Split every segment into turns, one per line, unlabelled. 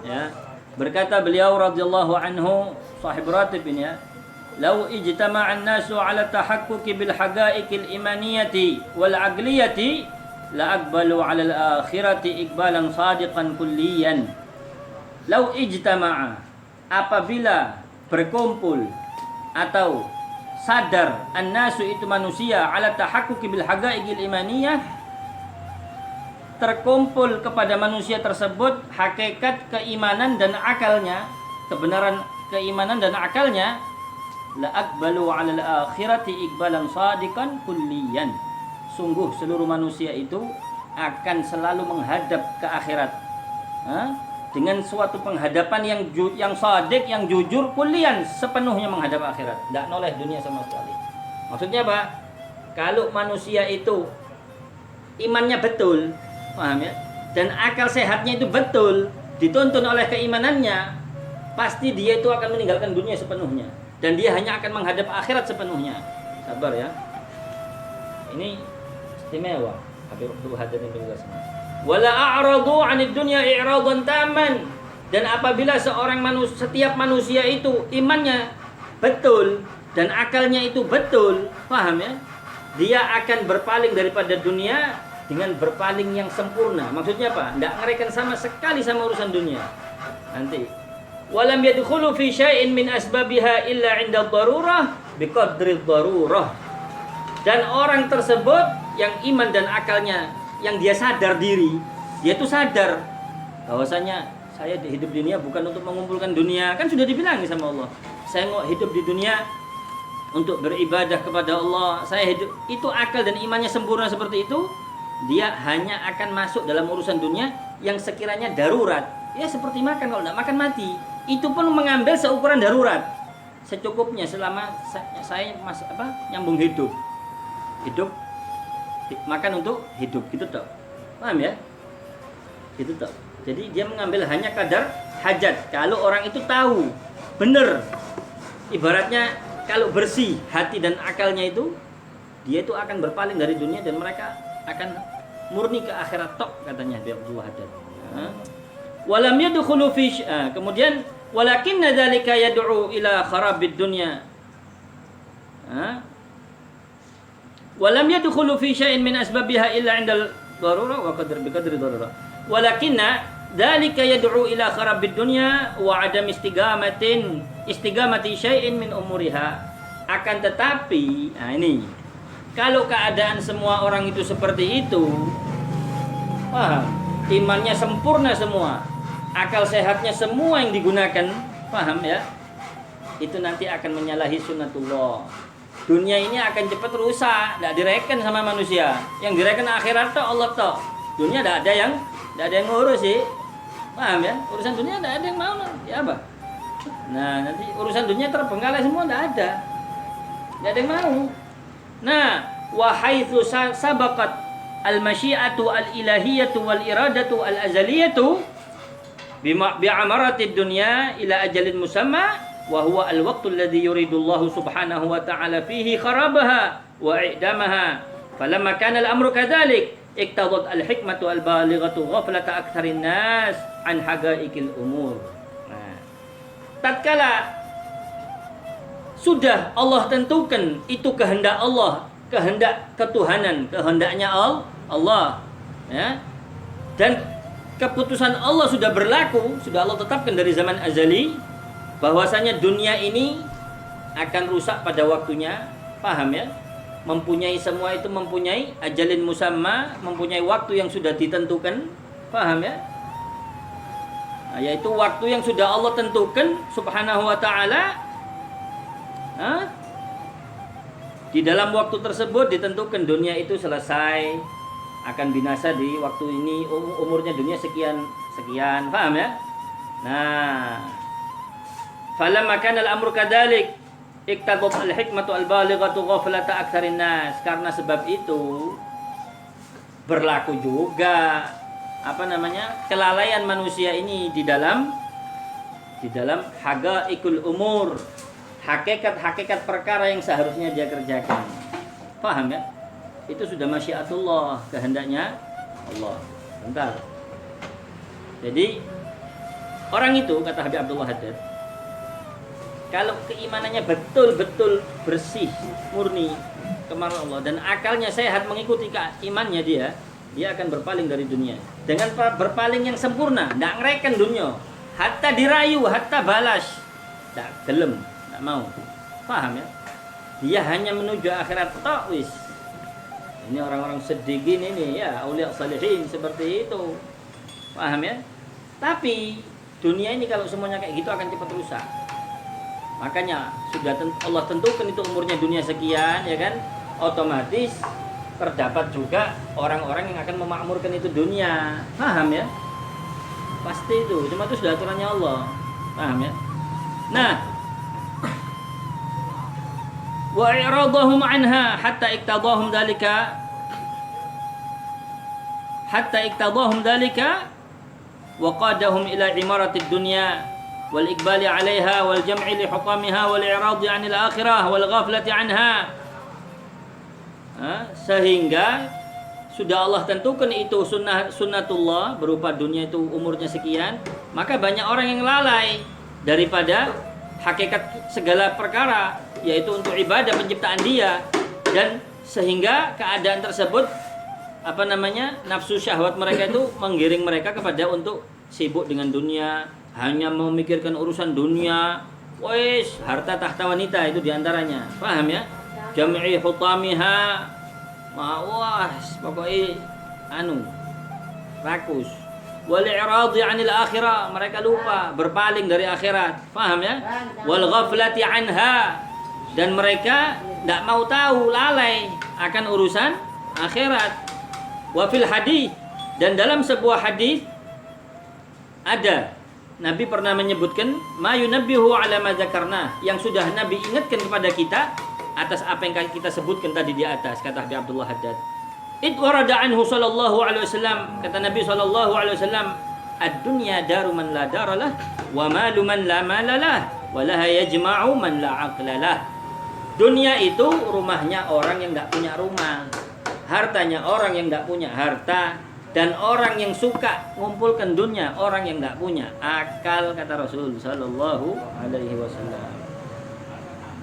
Ya. Berkata beliau radhiyallahu anhu, sahib ratib ini ya, "Lau ijtama'an nasu 'ala tahaqquqi bil haqa'iqil imaniyati wal 'aqliyati la aqbalu 'ala al-akhirati iqbalan sadiqan kulliyan." Lau ijtama'a, apabila berkumpul atau sadar an-nasu itu manusia 'ala tahaqquqi bil haqa'iqil imaniyah, terkumpul kepada manusia tersebut hakikat keimanan dan akalnya, kebenaran keimanan dan akalnya, la aqbalu 'alal akhirati iqbalan shadiqan kulliyan. Sungguh seluruh manusia itu akan selalu menghadap ke akhirat, dengan suatu penghadapan yang shadiq, yang jujur, kulliyan, sepenuhnya menghadap akhirat, tidak noleh dunia sama sekali. Maksudnya apa? Kalau manusia itu imannya betul, paham ya, dan akal sehatnya itu betul, dituntun oleh keimanannya, pasti dia itu akan meninggalkan dunia sepenuhnya, dan dia hanya akan menghadap akhirat sepenuhnya. Sabar ya, ini istimewa Habib Abdul Haddad bin Ghassan. Wala a'radu 'anid dunya i'radan taman. Dan apabila setiap manusia itu imannya betul dan akalnya itu betul, paham ya, dia akan berpaling daripada dunia dengan berpaling yang sempurna. Maksudnya apa? Tidak ngerikan sama sekali sama urusan dunia. Nanti walam yadkhulu fi syai'in min asbabiha illa 'inda darurah biqadri darurah. Dan orang tersebut yang iman dan akalnya, yang dia sadar diri, dia itu sadar bahwasanya saya hidup di dunia bukan untuk mengumpulkan dunia. Kan sudah dibilang sama Allah, saya mau hidup di dunia untuk beribadah kepada Allah. Saya hidup, itu akal dan imannya sempurna seperti itu, dia hanya akan masuk dalam urusan dunia yang sekiranya darurat. Ya seperti makan, kalau tidak makan mati. Itu pun mengambil seukuran darurat, secukupnya selama saya nyambung hidup. Hidup, makan untuk hidup, gitu toh. Paham ya? Gitu toh. Jadi dia mengambil hanya kadar hajat. Kalau orang itu tahu benar, ibaratnya kalau bersih hati dan akalnya itu, dia itu akan berpaling dari dunia dan mereka akan murni ke akhirat tok, katanya Abdul Haddad. Walam yadkhulu fi kemudian walakinna dzalika yad'u ila kharabid dunya. Walam yadkhulu fi syai'in min asbabiha illa 'inda darurah wa biqadri darurah. Walakinna dzalika yad'u ila kharabid dunya wa 'adam istigamati syai'in min umuriha. Akan tetapi, ini kalau keadaan semua orang itu seperti itu, paham, imannya sempurna semua, akal sehatnya semua yang digunakan, paham ya, itu nanti akan menyalahi sunnatullah. Dunia ini akan cepat rusak, tidak direken sama manusia. Yang direken akhirat toh, Allah toh. Dunia tidak ada yang ngurus sih, paham ya? Urusan dunia tidak ada yang mau, ya apa? Nah nanti urusan dunia terbengkalai semua, tidak ada yang mau. Nah, wahaitsu sabaqat al-masyiatu al-ilahiyatu wal iradatu al-azaliyatu bi'amaratid dunya ila ajalin musamma wa huwa al-waqtu alladhi yuridullahu subhanahu wa ta'ala fihi kharabaha wa i'damaha. Falamma kana al-amru kadzalik iqtadat al-hikmatu al-balighatu ghaflata aktsarin nas an haqa'iqil umur. Nah, tatkala sudah Allah tentukan itu kehendak Allah, kehendak ketuhanan, kehendaknya Allah, ya. Dan keputusan Allah sudah berlaku, sudah Allah tetapkan dari zaman azali bahwasanya dunia ini akan rusak pada waktunya, paham ya? Mempunyai semua itu mempunyai ajalin musamma, mempunyai waktu yang sudah ditentukan, paham ya? Nah, yaitu waktu yang sudah Allah tentukan subhanahu wa ta'ala. Di dalam waktu tersebut ditentukan dunia itu selesai, akan binasa di waktu ini, umurnya dunia sekian, paham ya? Nah, falamma kana al-amru kadzalik iktadat al-hikmatu al-balighatu ghaflata aktsarin nas. Karena sebab itu berlaku juga kelalaian manusia ini di dalam haqaiqul umur, hakikat perkara yang seharusnya dia kerjakan. Paham ya? Itu sudah masyiatullah, kehendaknya Allah. Bentar. Jadi Orang itu, kata Habib Abdullah Haddad, kalau keimanannya betul-betul bersih, murni kepada Allah dan akalnya sehat mengikuti imannya dia akan berpaling dari dunia. Dengan berpaling yang sempurna, tidak ngereken dunia. Hatta dirayu, hatta balas, tidak gelem, tidak mau. Paham ya? Dia hanya menuju akhirat tok wis. Ini orang-orang sedih gini nih ya, auliya salihin seperti itu. Paham ya? Tapi dunia ini kalau semuanya kayak gitu akan cepat rusak. Makanya sudah Allah tentukan itu umurnya dunia sekian, ya kan? Otomatis terdapat juga orang-orang yang akan memakmurkan itu dunia. Paham ya? Pasti itu. Cuma itu sudah aturannya Allah. Paham ya? Nah, wa i'radahum anha hatta iktadahum dalika wa qadahum ila imaratid dunya wal iqbali 'alaiha wal jam'i li hukamiha wal i'radi 'anil akhirah wal ghaflati 'anha. Sehingga sudah Allah tentukan itu sunnatullah berupa dunia itu umurnya sekian, maka banyak orang yang lalai daripada hakikat segala perkara, yaitu untuk ibadah penciptaan dia, dan sehingga keadaan tersebut nafsu syahwat mereka itu menggiring mereka kepada untuk sibuk dengan dunia, hanya memikirkan urusan dunia, harta tahta wanita itu diantaranya. Paham ya? Jam'i hutamiha, pokoknya rakus. Wal i'radi 'anil akhirah, mereka lupa, berpaling dari akhirat. Paham ya? Wal ghaflati 'anha, dan mereka tidak mau tahu, lalai akan urusan akhirat. Wa fil hadis, dan dalam sebuah hadis ada Nabi pernah menyebutkan ma yunabbihu 'ala ma dzakarna, yang sudah Nabi ingatkan kepada kita atas apa yang kita sebutkan tadi di atas, kata Habib Abdullah Haddad. Id warada anhu sallallahu alaihi wasallam, kata Nabi sallallahu alaihi wasallam, ad-dunya daru man la daralah wa malu man la malalah wa laha yajma'u man la aqlalah. Dunia itu rumahnya orang yang enggak punya rumah, hartanya orang yang enggak punya harta, dan orang yang suka mengumpulkan dunia orang yang enggak punya akal, kata Rasul sallallahu alaihi wasallam.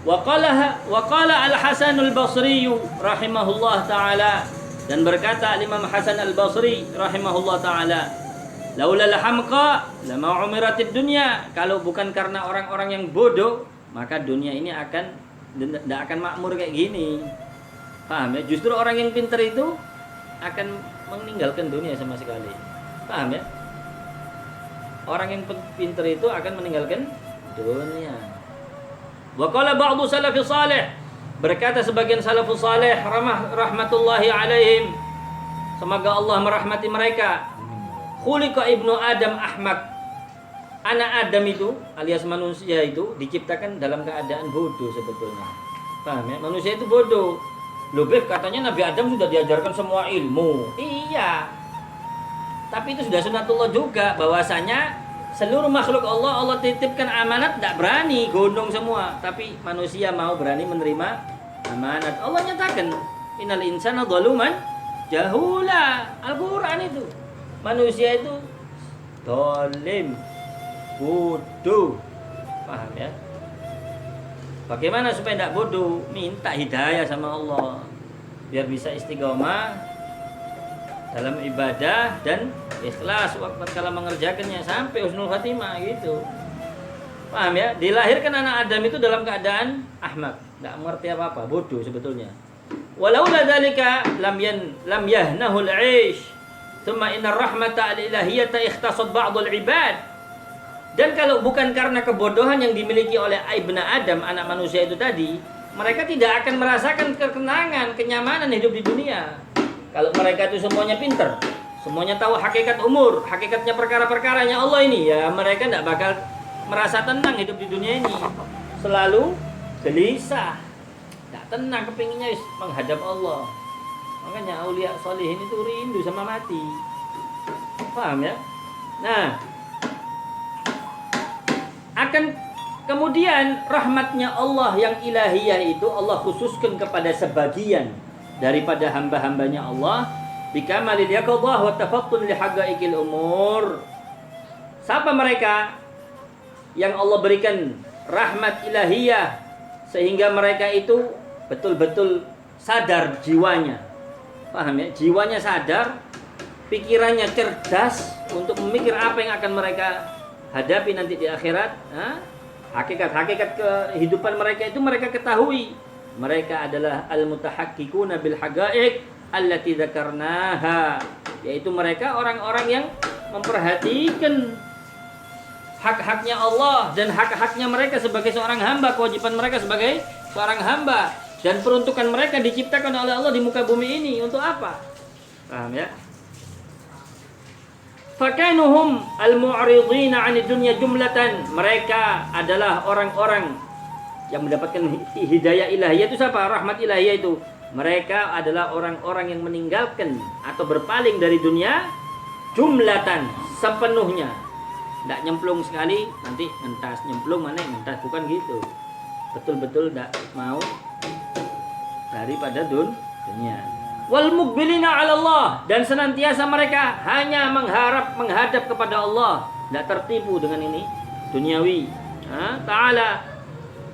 Wa qala Al-Hasan Al-Basri rahimahullah taala, dan berkata Imam Hasan Al-Basri rahimahullah taala, laula al-hamqa lama umiratid dunya, kalau bukan karena orang-orang yang bodoh maka dunia ini tidak akan makmur kayak gini. Paham ya? Justru orang yang pintar itu akan meninggalkan dunia sama sekali. Paham ya? Orang yang pintar itu akan meninggalkan dunia. Wa qala ba'du salafi salih, berkata sebagian salafus salih rahmatullahi alaihim, semoga Allah merahmati mereka, khuliqa ibnu Adam ahmak, anak Adam itu alias manusia itu diciptakan dalam keadaan bodoh sebetulnya. Paham ya? Manusia itu bodoh. Lebih katanya Nabi Adam sudah diajarkan semua ilmu. Iya. Tapi itu sudah sunnatullah juga, bahwasanya seluruh makhluk Allah titipkan amanat, tidak berani, gondong semua. Tapi manusia mau berani menerima amanat. Allah nyatakan, innal insana zaluman jahula. Al-Quran itu. Manusia itu zalim, bodoh. Paham ya? Bagaimana supaya tidak bodoh? Minta hidayah sama Allah, biar bisa istiqomah dalam ibadah dan ikhlas waktu kala mengerjakannya sampai husnul khatimah gitu. Paham ya? Dilahirkan anak Adam itu dalam keadaan ahmak, enggak mengerti apa-apa, bodoh sebetulnya. Walaula dzalika lam yahnahu al-'aish, thumma inna rahmata al-ilahiyyata ikhtasat ba'd al-'ibad. Dan kalau bukan karena kebodohan yang dimiliki oleh ibnu Adam, anak manusia itu tadi, mereka tidak akan merasakan ketenangan, kenyamanan hidup di dunia. Kalau mereka itu semuanya pintar, semuanya tahu hakikat umur, hakikatnya perkara-perkaranya Allah ini, ya mereka tidak bakal merasa tenang hidup di dunia ini. Selalu gelisah, tidak tenang, kepinginnya menghadap Allah. Makanya aulia sholihin itu rindu sama mati. Paham ya? Nah, akan kemudian rahmatnya Allah yang ilahiyah itu Allah khususkan kepada sebagian daripada hamba-hambanya Allah bikamalil yaqdhah wa tafattun li haqaiqil umur, Siapa mereka yang Allah berikan rahmat ilahiyah sehingga mereka itu betul-betul sadar jiwanya. Paham ya? Jiwanya sadar, pikirannya cerdas untuk memikir apa yang akan mereka hadapi nanti di akhirat. Hakikat-hakikat kehidupan mereka itu mereka ketahui. Mereka adalah al-mutahaqqiquna bil haqa'iq allati dzakarnaha, yaitu mereka orang-orang yang memperhatikan hak-haknya Allah dan hak-haknya mereka sebagai seorang hamba, kewajiban mereka sebagai seorang hamba, dan peruntukan mereka diciptakan oleh Allah di muka bumi ini untuk apa? Paham ya? Fakanuhum al-mu'ridina 'anid dunya jumlatan. Mereka adalah orang-orang yang mendapatkan hidayah ilahiyah. Itu siapa? Rahmat ilahiyah itu. Mereka adalah orang-orang yang meninggalkan atau berpaling dari dunia jumlatan, sepenuhnya. Tidak nyemplung sekali nanti ngentas, nyemplung mana ngentas, bukan gitu. Betul-betul tidak mau daripada dunia. Wal muqbilina 'ala Allah, dan senantiasa mereka hanya menghadap kepada Allah, tidak tertipu dengan ini duniawi. Ta'ala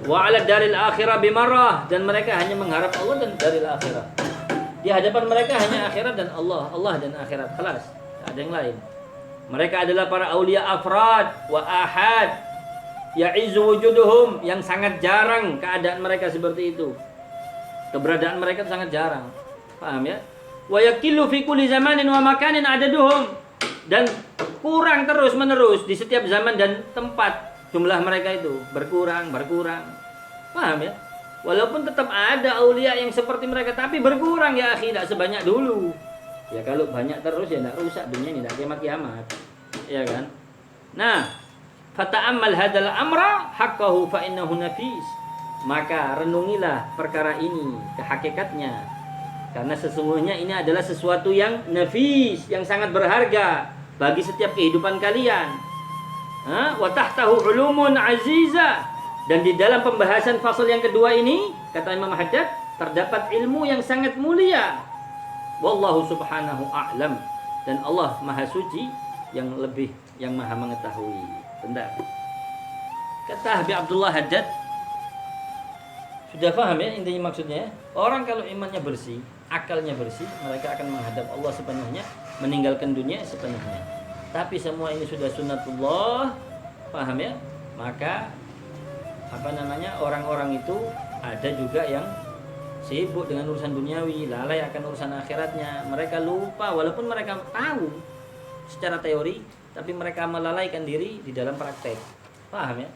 wa 'ala daril akhirah bimarrah, dan mereka hanya mengharap Allah dan daril akhirah. Di hadapan mereka hanya akhirat dan Allah, Allah dan akhirat, kelas, tidak ada yang lain. Mereka adalah para aulia afrad wa ahad, ya'izu wujuduhum, yang sangat jarang keadaan mereka seperti itu. Keberadaan mereka sangat jarang. Paham ya? Wa yakillu fi kulli zamanin wa makanin adaduhum, dan kurang terus menerus di setiap zaman dan tempat jumlah mereka itu berkurang. Paham ya? Walaupun tetap ada aulia yang seperti mereka, tapi berkurang ya akhi, tidak sebanyak dulu. Ya kalau banyak terus ya tidak rusak dunia ini, tidak kiamat. Ya kan? Nah, fata'ammal hadzal amra haqqahu fa innahu nafis. Maka renungilah perkara ini ke hakikatnya, karena sesungguhnya ini adalah sesuatu yang nafis, yang sangat berharga bagi setiap kehidupan kalian. Wa tahtahu ulumun aziza, dan di dalam pembahasan fasal yang kedua ini, kata Imam Haddad, terdapat ilmu yang sangat mulia. Wallahu subhanahu a'lam, dan Allah maha suci, yang maha mengetahui. Bentar. Kata Habib Abdullah Haddad, sudah paham ya intinya maksudnya? Orang kalau imannya bersih, akalnya bersih, mereka akan menghadap Allah sepenuhnya, meninggalkan dunia sepenuhnya. Tapi semua ini sudah sunnatullah, paham ya? Maka orang-orang itu ada juga yang sibuk dengan urusan duniawi, lalai akan urusan akhiratnya. Mereka lupa, walaupun mereka tahu secara teori, tapi mereka melalaikan diri di dalam praktek. Paham ya?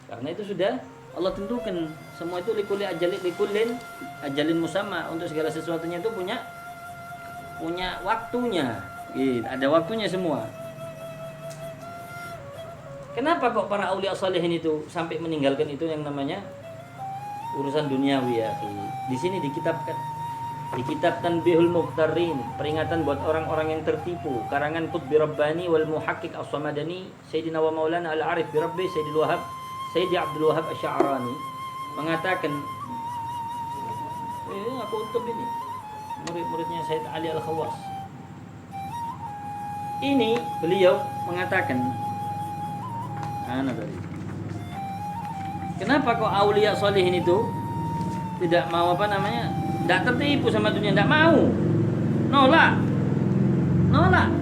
Karena itu sudah Allah tentukan, semua itu likulli ajalin musamma, untuk segala sesuatunya itu punya waktunya. Gitu, ada waktunya semua. Kenapa kok para aulia salihin itu sampai meninggalkan itu yang namanya urusan duniawi ya? Di sini dikitabkan Bihul Muqtarin, peringatan buat orang-orang yang tertipu, karangan Qutbi Rabbani wal Muhaqqiq As-Samadani Sayyidina wa Maulana Al-Arif bi Rabbi Sayyidi Abdul Wahab Asy-Sya'rani mengatakan, aku untuk ini murid-muridnya Sayyid Ali Al-Khawas. Ini beliau mengatakan, kenapa kok aulia sholihin itu tidak mau tidak tertipu sama dunia, tidak mau, nolak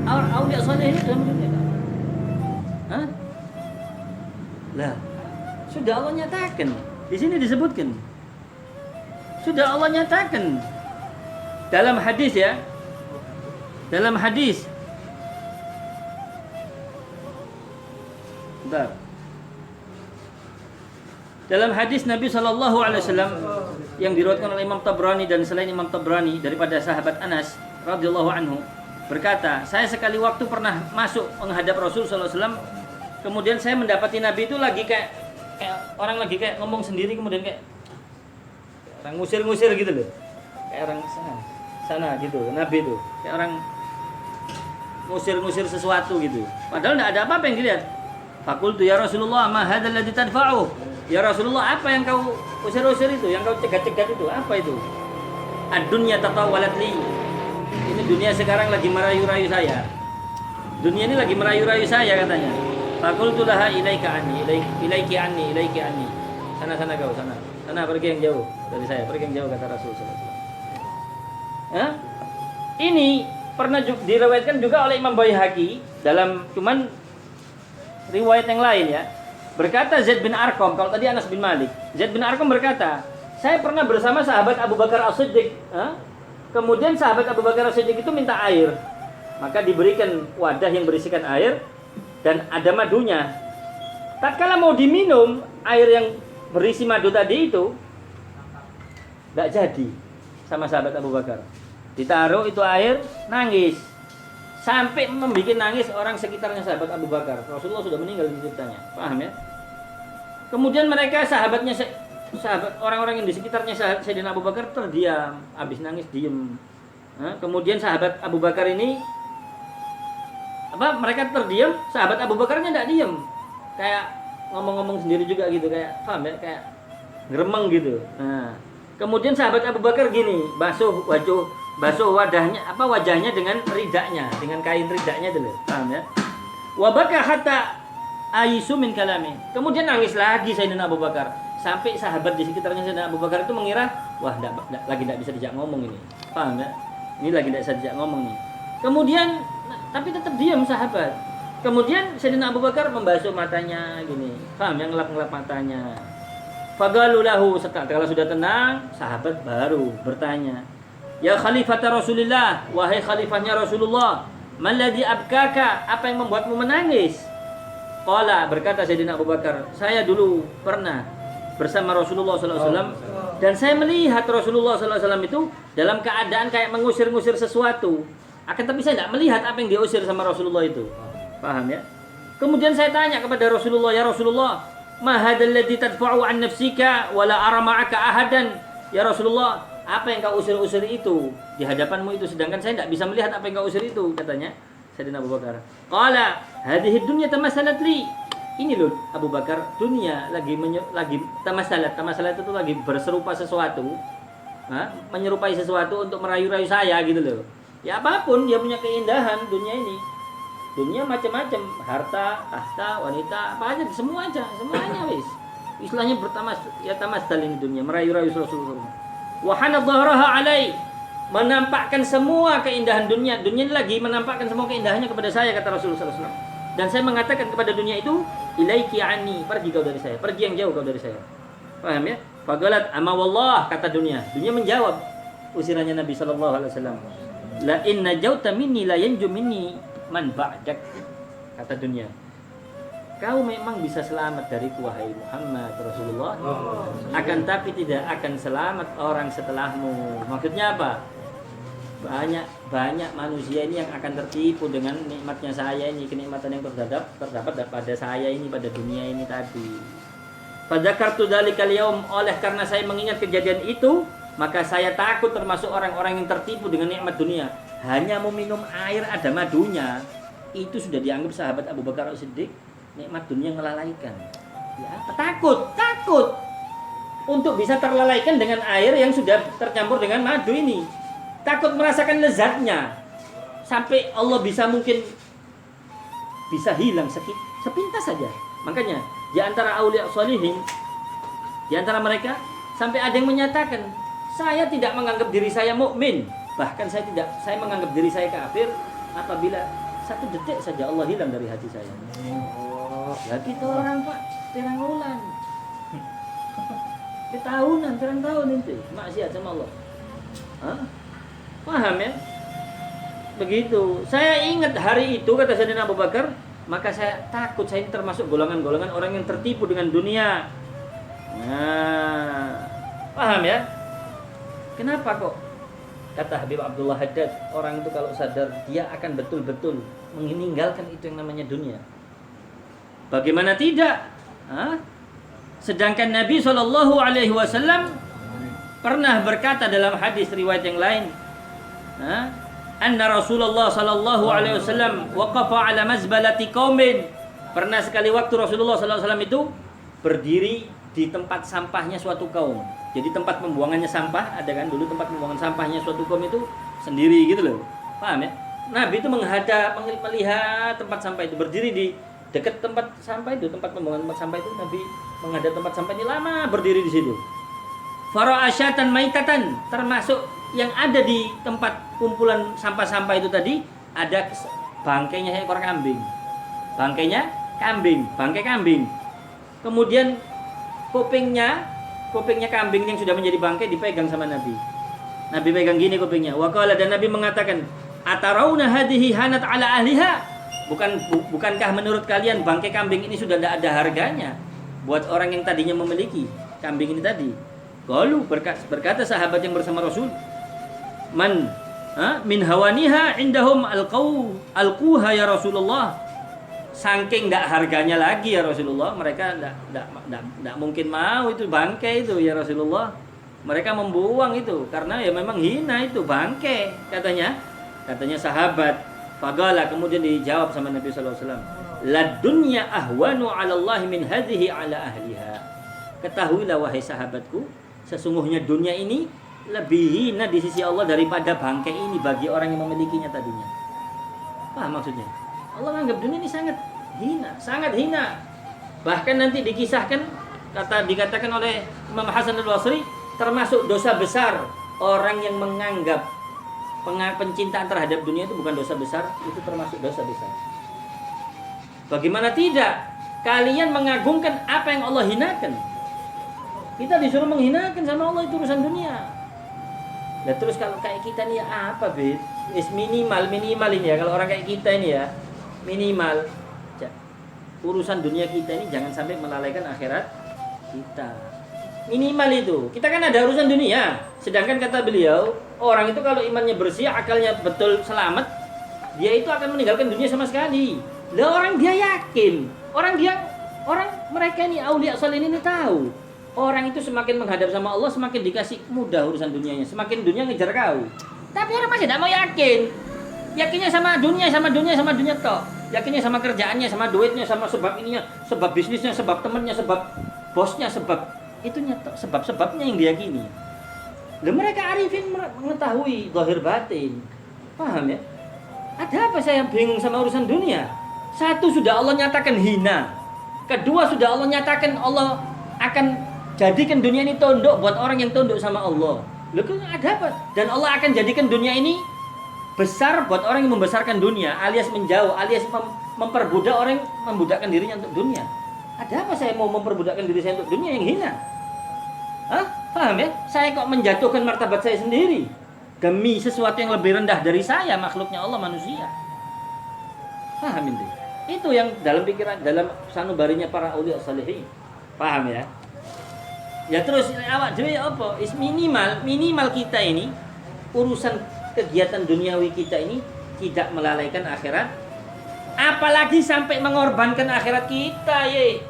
aulia sholihin itu sama dunia. Lah, sudah Allah nyatakan, di sini disebutkan, sudah Allah nyatakan dalam hadis ya, dalam hadis. Dalam hadis Nabi SAW yang diriwayatkan oleh Imam Tabrani dan selain Imam Tabrani daripada sahabat Anas radhiyallahu anhu berkata, saya sekali waktu pernah masuk menghadap Rasul SAW, kemudian saya mendapati Nabi itu lagi kayak orang lagi kayak ngomong sendiri, kemudian kayak orang ngusir-ngusir gitu loh, kayak orang sana gitu. Nabi itu kayak orang ngusir-ngusir sesuatu gitu, padahal tidak ada apa-apa yang dilihat. Fakultu ya Rasulullah, ma hadzal ladzi tadfa'u? Ya Rasulullah, apa yang kau usir-usir itu, yang kau cegat-cegat itu, apa itu? Ad-dunya tatawalat li. Ini dunia sekarang lagi merayu-rayu saya. Dunia ini lagi merayu-rayu saya katanya. Faqultu laha ilaika anni, ilaiki anni, ilaiki anni. Sana kau, sana. Sana pergi yang jauh dari saya, pergi yang jauh kata Rasul sallallahu alaihi wasallam. Ini pernah diriwayatkan juga oleh Imam Baihaqi dalam cuman riwayat yang lain ya. Berkata Zaid bin Arqam, kalau tadi Anas bin Malik, Zaid bin Arqam berkata, saya pernah bersama sahabat Abu Bakar As-Siddiq. Kemudian sahabat Abu Bakar As-Siddiq itu minta air. Maka diberikan wadah yang berisikan air dan ada madunya. Tatkala mau diminum air yang berisi madu tadi itu tidak jadi sama sahabat Abu Bakar. Ditaruh itu air, nangis. Sampai membuat nangis orang sekitarnya sahabat Abu Bakar. Rasulullah sudah meninggal di ceritanya. Paham ya? Kemudian mereka sahabat orang-orang yang di sekitarnya Sayyidina Abu Bakar terdiam, habis nangis diem. Kemudian sahabat Abu Bakar ini mereka terdiam, sahabat Abu Bakarnya tidak diem. Kayak ngomong-ngomong sendiri juga gitu, kayak paham ya, kayak ngeremeng gitu. Kemudian sahabat Abu Bakar gini, basuh wajahnya dengan ridaknya, dengan kain ridaknya dulu, paham ya? Wa baka hatta aisu min kalami. Kemudian nangis lagi Sayyidina Abu Bakar. Sampai sahabat di sekitarnya Sayyidina Abu Bakar itu mengira, wah lagi tidak bisa dijak ngomong ini. Paham ya? Ini lagi tidak bisa dijak ngomong nih. Kemudian tapi tetap diam sahabat. Kemudian Sayyidina Abu Bakar membasuh matanya gini. Paham ya? Ngelap-ngelap matanya. Fagalu lahu, setelah sudah tenang, sahabat baru bertanya, "Ya khalifata Rasulillah, wahai khalifahnya Rasulullah, man ladzi abkaka? Apa yang membuatmu menangis?" Qala, berkata Sayyidina Abu Bakar, "Saya dulu pernah bersama Rasulullah SAW dan saya melihat Rasulullah SAW itu dalam keadaan kayak mengusir-ngusir sesuatu. Akan tapi saya tidak melihat apa yang diusir sama Rasulullah itu." Paham ya? Kemudian saya tanya kepada Rasulullah, "Ya Rasulullah, ma hadzal ladzi tadfa'u an nafsika wa la ara ma'aka ahadan?" Ya Rasulullah, apa yang kau usir-usir itu di hadapanmu itu, sedangkan saya tidak bisa melihat apa yang kau usir itu, katanya Sayyidina Abu Bakar. Qala, hadhihi dunya tamassalat li. Ini loh Abu Bakar, dunia lagi tamassalat itu tuh lagi berserupa sesuatu, menyerupai sesuatu untuk merayu-rayu saya gitu loh. Ya apapun dia punya keindahan dunia ini. Dunia macam-macam, harta, tahta, wanita, apa aja, semuanya wis. Istilahnya tamasal ini dunia, merayu-rayu Rasulullah. Wa hana dhahraha alai, menampakkan semua keindahan dunia. Dunia ini lagi menampakkan semua keindahannya kepada saya, kata Rasulullah SAW. Dan saya mengatakan kepada dunia itu, ilaiki anni, pergi kau dari saya, pergi yang jauh kau dari saya. Paham ya? Fagalat ama wallah, kata dunia. Dunia menjawab usirannya Nabi SAW. La inna jauta minni la yanju minni man ba'dak, kata dunia. Kau memang bisa selamat dariku wahai Muhammad Rasulullah, akan tapi tidak akan selamat orang setelahmu. Maksudnya apa? Banyak manusia ini yang akan tertipu dengan nikmatnya saya ini, kenikmatan yang terdapat pada saya ini, pada dunia ini tadi. Fadzakartu dzalikal yaum, oleh karena saya mengingat kejadian itu, maka saya takut termasuk orang-orang yang tertipu dengan nikmat dunia. Hanya mau minum air ada madunya, itu sudah dianggap sahabat Abu Bakar As-Siddiq nikmat dunia yang melalaikan. Ya, takut untuk bisa terlalaikan dengan air yang sudah tercampur dengan madu ini. Takut merasakan lezatnya sampai Allah mungkin bisa hilang sepintas saja. Makanya di antara aulia sholihin, di antara mereka sampai ada yang menyatakan, saya tidak menganggap diri saya mukmin, bahkan saya menganggap diri saya kafir apabila satu detik saja Allah hilang dari hati saya. Ya kita orang Pak, terang bulan, ketahunan, terang tahun itu maksiat sama Allah. Paham ya? Begitu. Saya ingat hari itu, kata Sayyidina Abu Bakar, maka saya takut saya termasuk golongan-golongan orang yang tertipu dengan dunia. Nah, paham ya? Kenapa kok? Kata Habib Abdullah Haddad, orang itu kalau sadar dia akan betul-betul meninggalkan itu yang namanya dunia. Bagaimana tidak? Sedangkan Nabi SAW pernah berkata dalam hadis riwayat yang lain, anna Rasulullah sallallahu alaihi wasallam waqafa ala mazbalati qaumin. Pernah sekali waktu Rasulullah sallallahu alaihi wasallam itu berdiri di tempat sampahnya suatu kaum. Jadi tempat pembuangannya sampah, ada kan dulu tempat pembuangan sampahnya suatu kaum itu sendiri gitu loh. Paham ya? Nabi itu melihat tempat sampah itu, berdiri dekat tempat sampah itu, tempat pembuangan tempat sampah itu, Nabi menghadap tempat sampah ini lama berdiri di situ. Fara'asyatan maitatan, termasuk yang ada di tempat kumpulan sampah-sampah itu tadi ada bangkainya seekor kambing. Bangkainya kambing, bangkai kambing. Kemudian kupingnya kambing yang sudah menjadi bangkai dipegang sama Nabi. Nabi pegang gini kupingnya. Wa qala, dan Nabi mengatakan, "Atarawna hadhihi hanat ala ahliha?" Bukankah menurut kalian bangkai kambing ini sudah tidak ada harganya buat orang yang tadinya memiliki kambing ini tadi? Qalu, berkata sahabat yang bersama Rasul, "Man min hawaniha indahum alquha ya Rasulullah." Saking tidak harganya lagi ya Rasulullah, mereka tidak mungkin mau itu bangkai itu ya Rasulullah. Mereka membuang itu karena ya memang hina itu bangkai katanya sahabat. Fagala, kemudian dijawab sama Nabi sallallahu alaihi wasallam, "La dunya ahwanu 'ala Allah min hadhihi 'ala ahliha." Ketahuilah wahai sahabatku, sesungguhnya dunia ini lebih hina di sisi Allah daripada bangkai ini bagi orang yang memilikinya tadinya. Paham maksudnya? Allah menganggap dunia ini sangat hina. Bahkan nanti dikatakan oleh Imam Hasan al-Basri, termasuk dosa besar orang yang menganggap pencintaan terhadap dunia itu bukan dosa besar, itu termasuk dosa besar. Bagaimana tidak? Kalian mengagungkan apa yang Allah hinakan. Kita disuruh menghinakan sama Allah, itu urusan dunia. Nah terus kalau kayak kita nih ya apa bed? Minimal ini ya, kalau orang kayak kita ini ya minimal urusan dunia kita ini jangan sampai melalaikan akhirat kita. Minimal itu. Kita kan ada urusan dunia. Sedangkan kata beliau, orang itu kalau imannya bersih, akalnya betul selamat, dia itu akan meninggalkan dunia sama sekali. Lah orang dia yakin, orang mereka ini aulia salihin ini tahu. Orang itu semakin menghadap sama Allah, semakin dikasih mudah urusan dunianya, semakin dunia ngejar kau. Tapi orang masih tidak mau yakin. Yakinnya sama dunia tok. Yakinnya sama kerjaannya, sama duitnya, sama sebab ininya, sebab bisnisnya, sebab temannya, sebab bosnya, sebab itunya tok, sebab-sebabnya yang diyakini. Lah mereka arifin mengetahui zahir batin. Paham ya? Ada apa saya bingung sama urusan dunia? Satu, sudah Allah nyatakan hina. Kedua, sudah Allah nyatakan Allah akan jadikan dunia ini tunduk buat orang yang tunduk sama Allah. Loh, ada apa? Dan Allah akan jadikan dunia ini besar buat orang yang membesarkan dunia, alias menjauh, alias memperbudak orang yang membudakkan dirinya untuk dunia. Ada apa saya mau memperbudakkan diri saya untuk dunia yang hina? Hah? Paham ya? Saya kok menjatuhkan martabat saya sendiri demi sesuatu yang lebih rendah dari saya, makhluknya Allah, manusia. Paham ini? Itu yang dalam pikiran, dalam sanubarinya para aulia salihin. Paham ya? Ya terus awak dhewe apa? Minimal kita ini urusan kegiatan duniawi kita ini tidak melalaikan akhirat, apalagi sampai mengorbankan akhirat kita ye.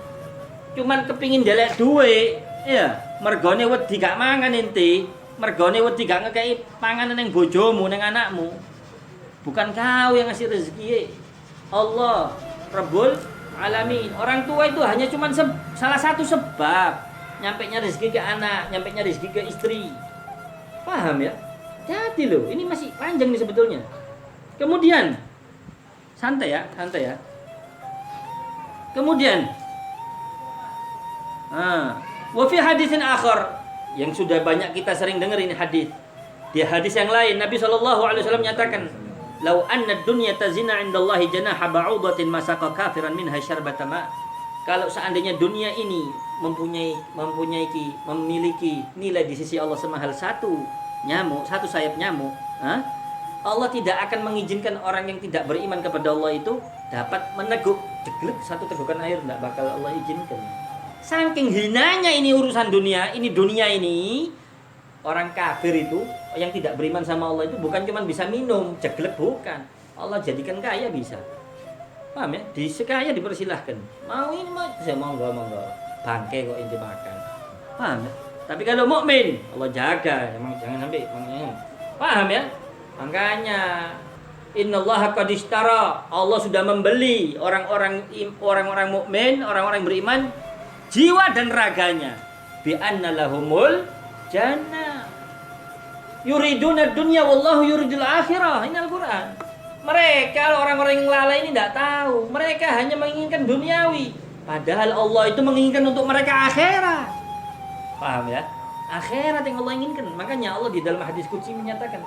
Cuman kepingin delek duwe, ya, mergone wedi gak mangan ente, mergone wedi gak ngekei panganan ning bojomu, ning anakmu. Bukan kau yang ngasih rezeki ye. Allah Rabbul Alamin. Orang tua itu hanya cuman salah satu sebab nyampainya rezeki ke anak, nyampainya rezeki ke istri. Paham ya? Hati loh, ini masih panjang nih sebetulnya. Kemudian santai ya. Kemudian wa fi hadisin akhar, yang sudah banyak kita sering dengar ini hadis. Di hadis yang lain Nabi SAW menyatakan, "Lau anna dunya tazina 'indallahi janaha ba'udatin masaqa kafiran minha syarbata ma." Kalau seandainya dunia ini memiliki nilai di sisi Allah semahal satu sayap nyamuk, Allah tidak akan mengizinkan orang yang tidak beriman kepada Allah itu dapat meneguk jeglek satu tegukan air, tidak bakal Allah izinkan. Saking hinanya ini urusan dunia ini, orang kafir itu yang tidak beriman sama Allah itu bukan cuma bisa minum jeglek, bukan, Allah jadikan kaya bisa. Paham ya? Kaya dipersilahkan. Mau ini mau, saya monggo. Bangke kok inti makan. Paham ya? Tapi kalau mukmin Allah jaga, emang jangan sampai paham ya? Makanya innallaha qad ishtara, Allah sudah membeli orang-orang mukmin, orang-orang beriman, jiwa dan raganya, bi anna lahumul jannah. Yuriduna dunya wallahu yuridul akhirah. Ini Al-Qur'an. Mereka orang-orang yang lalai ini tidak tahu. Mereka hanya menginginkan duniawi. Padahal Allah itu menginginkan untuk mereka akhirat. Paham ya? Akhirat yang Allah inginkan. Makanya Allah di dalam hadis qudsi menyatakan,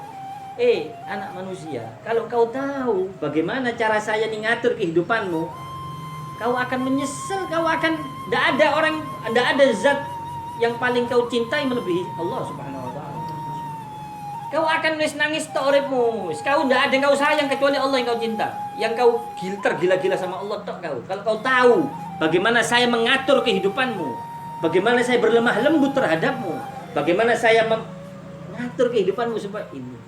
anak manusia, kalau kau tahu bagaimana cara saya ngatur kehidupanmu, kau akan menyesal, tidak ada zat yang paling kau cintai melebihi Allah Subhanahu wa taala. Kau akan nangis tok uripmu. Kau tidak ada yang kau sayang kecuali Allah yang kau cinta. Yang kau tergila-gila sama Allah tok kau. Kalau kau tahu bagaimana saya mengatur kehidupanmu, bagaimana saya berlemah lembut terhadapmu, bagaimana saya mengatur kehidupanmu supaya ini.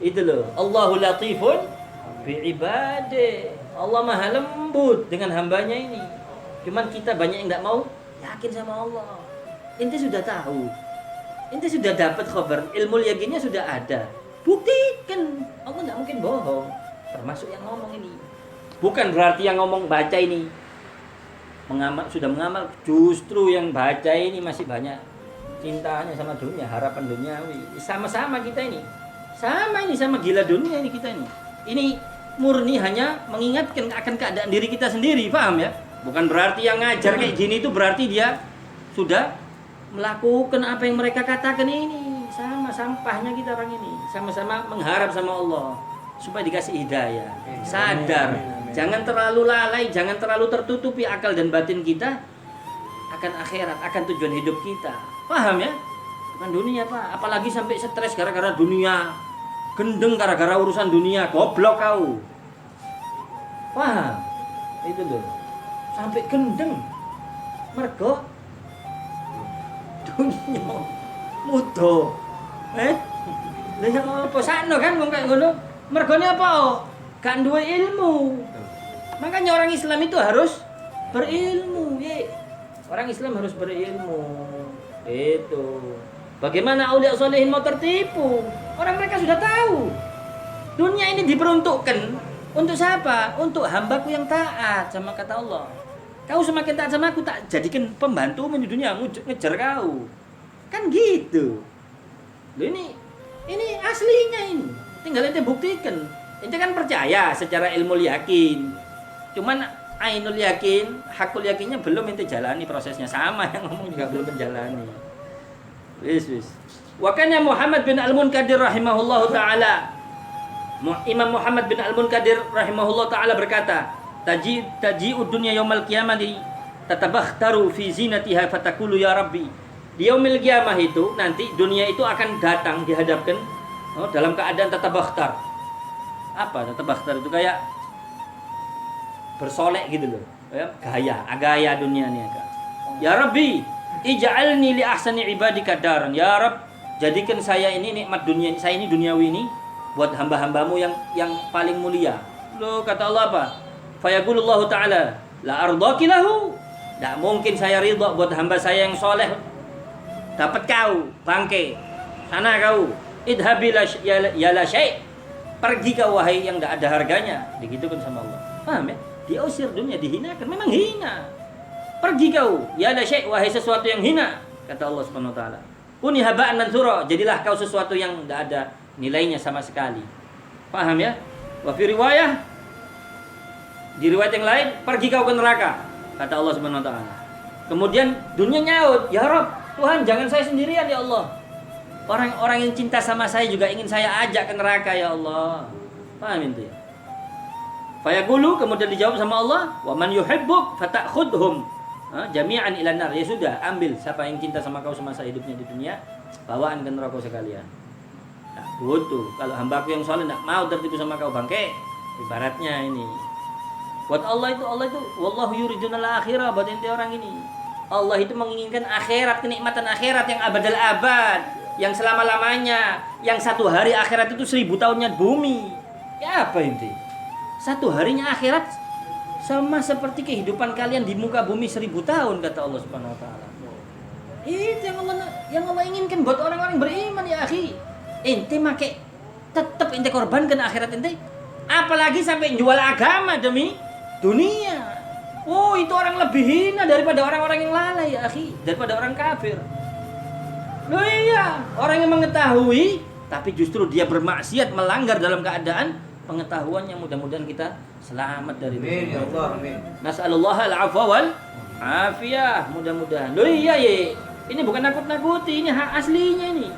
Itu loh, Allahu latifun bi'ibadih. Allah maha lembut dengan hambanya ini. Cuman kita banyak yang tidak mau yakin sama Allah. Ente sudah tahu, ente sudah dapat khabar, ilmu yakinnya sudah ada. Buktikan, Allah tidak mungkin bohong. Termasuk yang ngomong ini. Bukan berarti yang ngomong baca ini sudah mengamal. Justru yang baca ini masih banyak cintanya sama dunia, harapan duniawi. Sama-sama kita ini. Sama gila dunia ini kita ini. Ini murni hanya mengingatkan akan keadaan diri kita sendiri, paham ya? Bukan berarti yang ngajar kayak gini itu berarti dia sudah melakukan apa yang mereka katakan ini. Sama sampahnya kita orang ini. Sama-sama mengharap sama Allah supaya dikasih hidayah. Sadar, jangan terlalu lalai, jangan terlalu tertutupi akal dan batin kita akan akhirat, akan tujuan hidup kita. Paham ya? Bukan dunia, Pak. Apalagi sampai stres gara-gara dunia. Gendeng gara-gara urusan dunia, goblok kau. Paham? Itu loh. Sampai gendeng. Mergo dunia mudo. Lah ya apa sakno kan wong kaya ngono? Mergone apa? Gak duwe ilmu. Makanya orang Islam itu harus berilmu, ye. Orang Islam harus berilmu. Itu. Bagaimana aulia solehin mau tertipu? Orang mereka sudah tahu. Dunia ini diperuntukkan untuk siapa? Untuk hambaku yang taat sama kata Allah. Kau semakin taat sama aku, tak jadikan pembantu di dunia, ngejar kau. Kan gitu. Loh ini aslinya ini. Tinggal ente buktikan. Ente kan percaya secara ilmu yakin. Cuman ainul yakin, hakul yakinnya belum ente jalani prosesnya. Sama yang ngomong juga belum menjalani. Wis. Wa kana Muhammad bin Al-Munkadir rahimahullahu taala. Imam Muhammad bin Al-Munkadir rahimahullahu taala berkata, taji'ud dunya yaumal qiyamati tatabakhtaru fi zinatiha fatakulu ya rabbi. Di yaumil qiyamah itu nanti dunia itu akan datang dihadapkan dalam keadaan tatabakhtar. Apa tatabakhtar itu? Kayak bersolek gitu loh. Ya, gaya dunia nih agak. Ya Rabbi, ij'alni li ahsani ibadika daran. Ya Rabb, jadikan saya ini nikmat dunia, saya ini duniawi ini buat hamba-hambamu yang paling mulia. Loh, kata Allah apa? Fayaqulullahu ta'ala, la ardaki lahu. Tidak mungkin saya ridha buat hamba saya yang soleh. Dapat kau, bangke. Sana kau. Idhabi ya la syai'. Pergi kau wahai yang tidak ada harganya. Digitukan sama Allah. Paham ya? Diusir dunia, dihinakan. Memang hina. Pergi kau, ya la syai', wahai sesuatu yang hina. Kata Allah Subhanahu wa taala. Kuni haba'an mansura, jadilah kau sesuatu yang tidak ada nilainya sama sekali. Paham ya? Wa fi riwayah, di riwayat yang lain, pergi kau ke neraka. Kata Allah Subhanahu wa taala. Kemudian dunia nyaut, ya Rabb, Tuhan jangan saya sendirian ya Allah. Orang-orang yang cinta sama saya juga ingin saya ajak ke neraka ya Allah. Paham itu ya? Fayaqulu, kemudian dijawab sama Allah, wa man yuhibbuk fatakhudhum jami'an ila nar. Ya sudah, ambil siapa yang cinta sama kau semasa hidupnya di dunia, bawaan ke neraka sekalian. Nah, butuh. Kalau hambaku yang soleh tidak mau tertipu sama kau bangke, ibaratnya ini. Buat Allah itu wallahu yuridunal akhirah, buat ente orang ini. Allah itu menginginkan akhirat, kenikmatan akhirat yang abadal abad, yang selama-lamanya, yang satu hari akhirat itu 1000 tahunnya bumi. Ya apa inti? Satu harinya akhirat sama seperti kehidupan kalian di muka bumi 1000 tahun, kata Allah Subhanahu wa taala. Itu yang Allah inginkan buat orang-orang beriman ya akhi. Ente make tetap ente korbankan akhirat ente, apalagi sampai jual agama demi dunia. Oh, itu orang lebih hina daripada orang-orang yang lalai ya akhi, daripada orang kafir. Loh iya, orang yang mengetahui tapi justru dia bermaksiat, melanggar dalam keadaan pengetahuan yang mudah-mudahan kita selamat dari itu.
Amin ya Allah, amin.
Nas'alullah al-'afwa wal afiyah, mudah-mudahan. Loh iya ye, ini bukan nakut-nakuti, ini hak aslinya ini.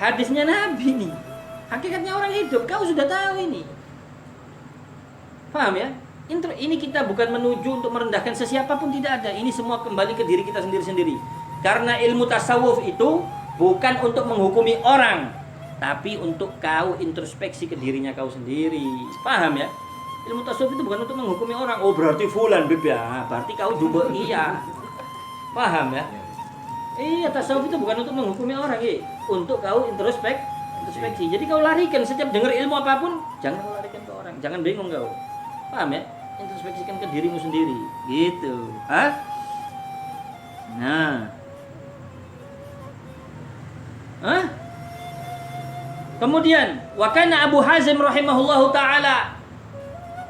Hadisnya Nabi nih. Hakikatnya orang hidup, kau sudah tahu ini. Paham ya? Ini kita bukan menuju untuk merendahkan sesiapapun, tidak ada. Ini semua kembali ke diri kita sendiri-sendiri. Karena ilmu tasawuf itu bukan untuk menghukumi orang, tapi untuk kau introspeksi ke dirinya kau sendiri. Paham ya? Ilmu tasawuf itu bukan untuk menghukumi orang. Oh berarti fulan beb ya, berarti kau juga iya. Paham ya? Iya, tasawuf itu bukan untuk menghukumi orang, untuk kau introspeksi. Jadi kau larikan setiap dengar ilmu apapun, jangan kau larikan ke orang, jangan bingung kau. Paham ya? Introspeksikan ke dirimu sendiri, gitu. Hah? Nah. Hah? Kemudian, wa kana Abu Hazim rahimahullahu taala.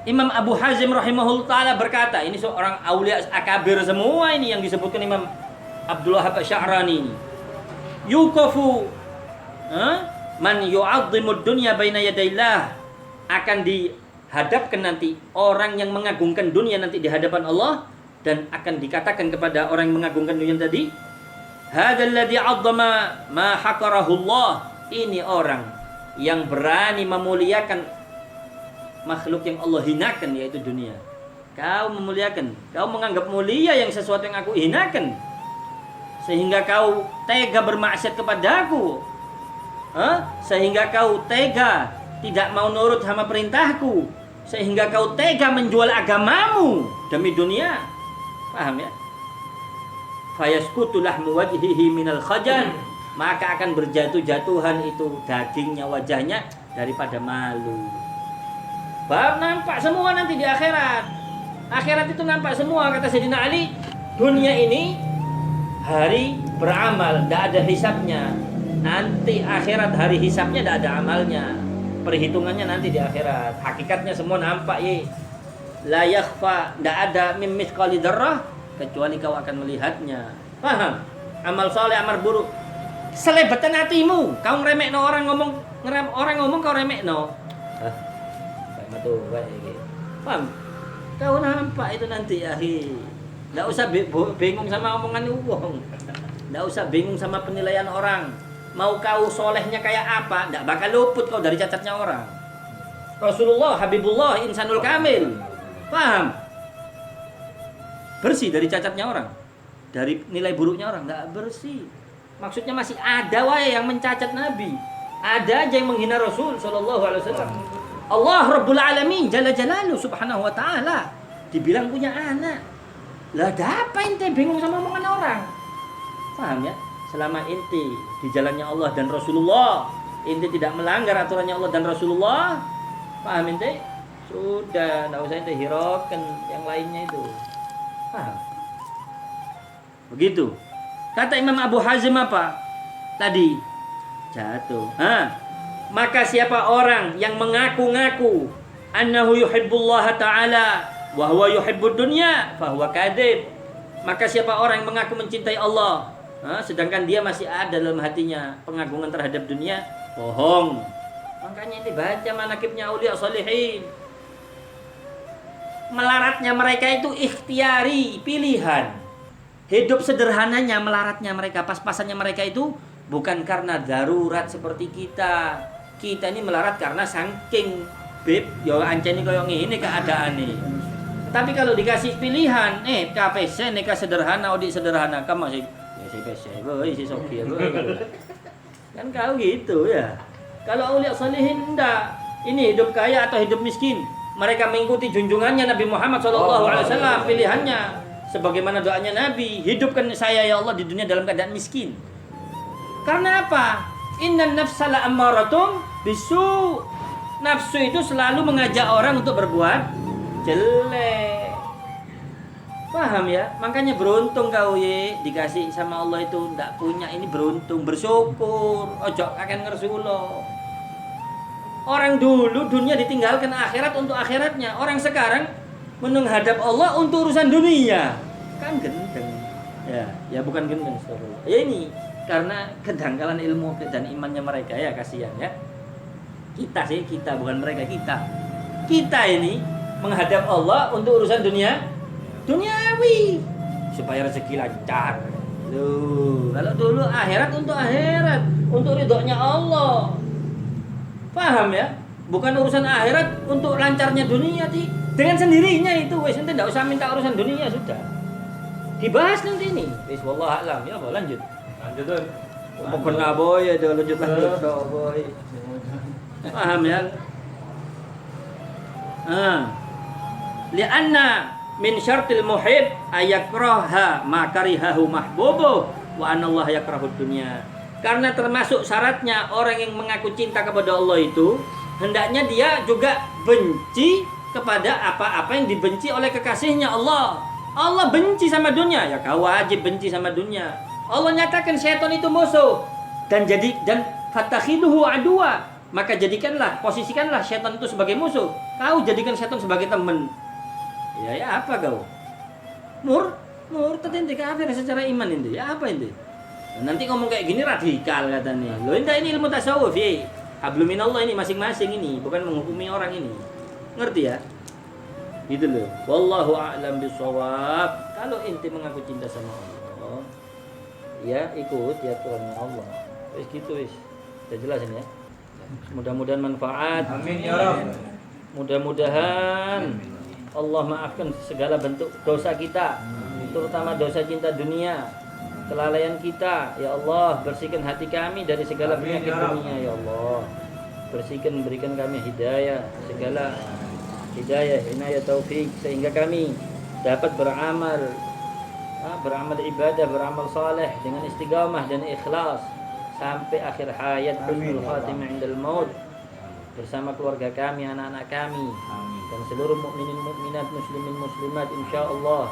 Imam Abu Hazim rahimahullahu taala berkata, ini seorang aulia akabir semua ini yang disebutkan Imam Abdul Wahhab Asy-Sya'rani. Yuqafu man yu'azzimud dunya baina yadaillah, akan dihadapkan nanti orang yang mengagungkan dunia nanti di hadapan Allah, dan akan dikatakan kepada orang yang mengagungkan dunia tadi, hadzal ladzi 'azzama ma haqarahu Allah, ini orang yang berani memuliakan makhluk yang Allah hinakan, yaitu dunia. Kau memuliakan, kau menganggap mulia yang sesuatu yang aku hinakan, sehingga kau tega bermaksiat kepadaku, sehingga kau tega tidak mau nurut sama perintahku, sehingga kau tega menjual agamamu demi dunia. Paham ya? Fayaskutu lahmu wajhihi minal khajal, maka akan berjatuh-jatuhan itu dagingnya, wajahnya daripada malu. Bab nampak semua nanti di akhirat. Akhirat itu nampak semua, kata Sayyidina Ali. Dunia ini hari beramal, tidak ada hisabnya. Nanti akhirat hari hisabnya tidak ada amalnya. Perhitungannya nanti di akhirat. Hakikatnya semua nampak ye. La yakhfa, tidak ada mim mithqali dzarrah, kecuali kau akan melihatnya. Paham? Amal saleh, amal buruk. Selebatan hatimu, kau ngeremekno orang ngomong, orang ngomong kau remekno. Tuh, paham? Kau nampak itu nanti, akhi. Tidak usah bingung sama omongan uang. Tidak usah bingung sama penilaian orang. Mau kau solehnya kayak apa, tidak bakal luput kau dari cacatnya orang. Rasulullah, Habibullah, insanul kamil. Paham? Bersih dari cacatnya orang, dari nilai buruknya orang, tidak bersih. Maksudnya masih ada wae yang mencacat Nabi. Ada aja yang menghina Rasul sallallahu alaihi wasallam. Allah Rabbul Alamin Jalla Jalaluhu Subhanahu wa ta'ala dibilang punya anak. Lah apa ente bingung sama omongan orang? Paham ya? Selama ente di jalannya Allah dan Rasulullah, ente tidak melanggar aturannya Allah dan Rasulullah, paham ente? Sudah, enggak usah ente hiraukan yang lainnya itu. Paham? Begitu. Kata Imam Abu Hazim apa? Tadi jatuh. Maka siapa orang yang mengaku-ngaku annahu yuhibbullah ta'ala wa huwa yuhibbud dunya fa huwa kadzib. Maka siapa orang yang mengaku mencintai Allah, sedangkan dia masih ada dalam hatinya pengagungan terhadap dunia, bohong. Makanya ini baca manaqibnya auliya shalihin. Melaratnya mereka itu ikhtiari, pilihan. Hidup sederhananya, melaratnya mereka, pas-pasannya mereka itu bukan karena darurat seperti kita. Kita ini melarat karena saking beb, ya ancen koyo ngene keadaane. Tapi kalau dikasih pilihan, KPC nikah sederhana, audit sederhana, kamu masih ya si PC, boy, si Sophia, boy. Kan kau gitu ya. Kalau aulia salihin enggak. Ini hidup kaya atau hidup miskin. Mereka mengikuti junjungannya Nabi Muhammad SAW, pilihannya sebagaimana doanya Nabi, hidupkan saya ya Allah di dunia dalam keadaan miskin. Karena apa? Innan nafsala ammaratum bisu. Nafsu itu selalu mengajak orang untuk berbuat jelek. Paham ya? Makanya beruntung kau ye, dikasih sama Allah itu ndak punya, ini beruntung, bersyukur. Ojo akan ngersulo. Orang dulu dunia ditinggalkan akhirat untuk akhiratnya. Orang sekarang menghadap Allah untuk urusan dunia. Kan gendeng. Ya bukan gendeng, ya ini karena kedangkalan ilmu dan imannya mereka, ya kasihan ya. Kita sih, kita bukan mereka, kita. Kita ini menghadap Allah untuk urusan duniawi supaya rezeki lancar. Loh, kalau dulu akhirat untuk akhirat, untuk ridhonya Allah. Paham ya? Bukan urusan akhirat untuk lancarnya dunia, dengan sendirinya itu wes, ente enggak usah minta urusan dunia, sudah. Dibahas nanti ini. Wis wallahu a'lam. Ya, lanjut.
Lanjut tuh.
Pokoknya boy ya, lanjut boy. Paham ya? Lianna min syartil muhib ayakraha ma karihahu mahbubuh wa anallah yakrahud dunya. Karena termasuk syaratnya orang yang mengaku cinta kepada Allah itu hendaknya dia juga benci kepada apa-apa yang dibenci oleh kekasihnya Allah. Allah benci sama dunia, ya kau wajib benci sama dunia. Allah nyatakan syaitan itu musuh dan fatakhiduhu adwa, maka posisikanlah syaitan itu sebagai musuh. Kau jadikan syaitan sebagai teman. Ya apa kau? Murtad ente kafir secara iman ente. Ya apa ente? Nanti ngomong kayak gini radikal katanya. Loh ente ini ilmu tasawuf ya. Hablum minallah ini masing-masing ini, bukan menghukumi orang ini. Ngerti ya? Gitu loh. Wallahu a'lam bishawab. Kalau ente mengaku cinta sama Allah, ya ikut ya Tuhan Allah. Wis gitu wis. Sudah jelas ini ya. Mudah-mudahan manfaat.
Amin ya Rabb.
Mudah-mudahan Allah maafkan segala bentuk dosa kita, terutama dosa cinta dunia, kelalaian kita. Ya Allah, bersihkan hati kami dari segala penyakit dunia ya Allah. Bersihkan, berikan kami hidayah, segala hidayah, inayah, taufik, sehingga kami dapat beramal ibadah, beramal saleh dengan istiqamah dan ikhlas sampai akhir hayat, husnul khatimah indal maut, bersama keluarga kami, anak-anak kami, dan seluruh mukminin mukminat, muslimin muslimat, insyaallah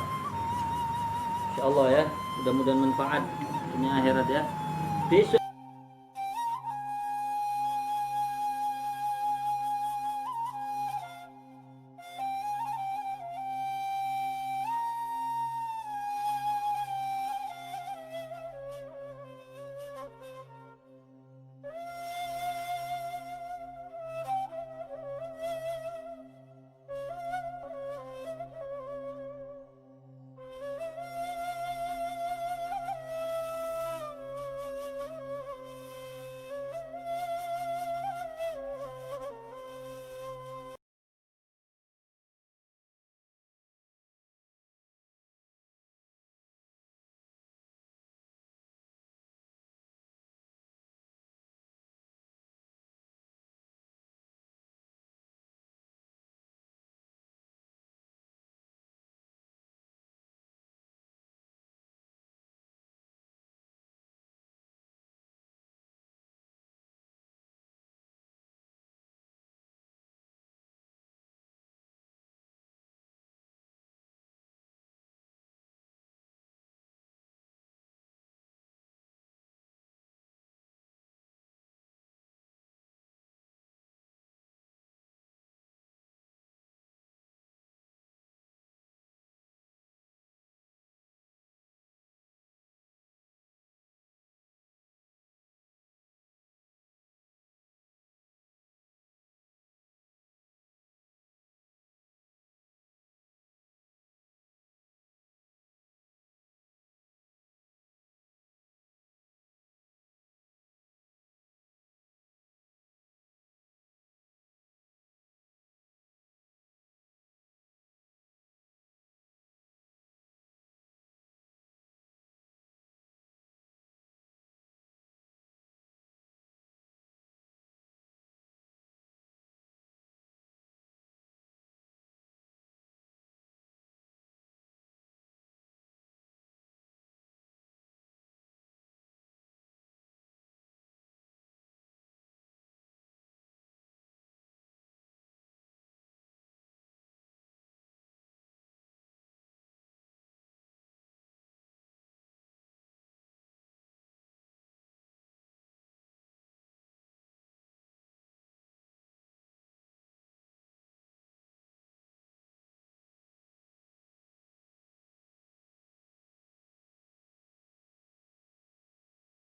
ya. Mudah-mudahan manfaat dunia akhirat ya. Besok